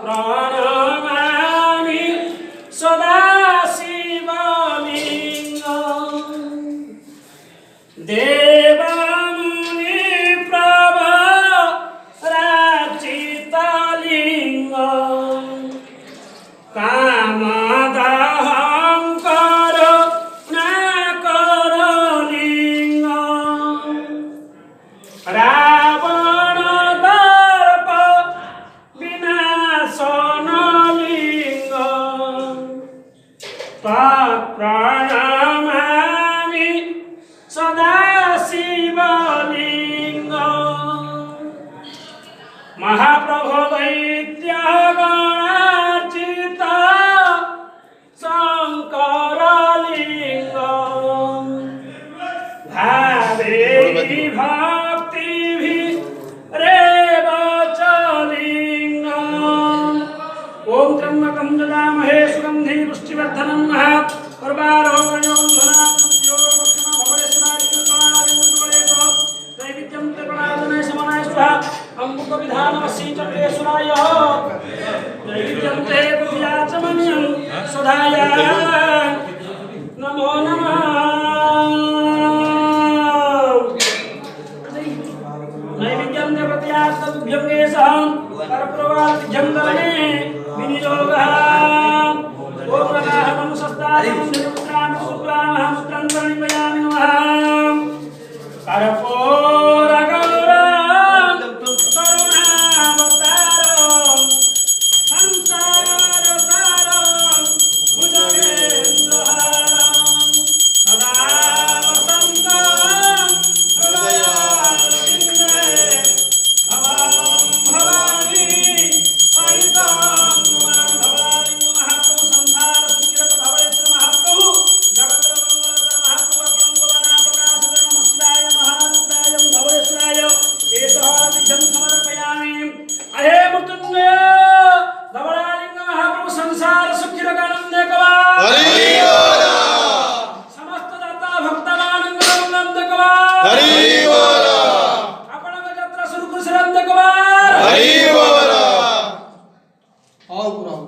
प्रणमामि सदा शिवलिङ्गम् देवमुनि प्रवराचितलिङ्गम् कामदहं करुणाकरलिङ्गम् रावणदर्प विनाशनलिङ्गम् तत्प्रणमामि सदा शिवलिङ्गम् महाप्रभो दैत्यगणार्चित शङ्करलिङ्गम् भावेहि भक्तिभिरेव च लिङ्गम् ॐ त्र्यम्बकं यजामहे सुगन्धिं पुष्टिवर्धनं नमो नमः नैवेद्यं देवत्यास्तुभ्यं केशं परप्रवाद्यं करणे विनियोगः ॐ नमः सस्तानं निरुक्तां शुक्लां मुद्रं करणीमयामि नमः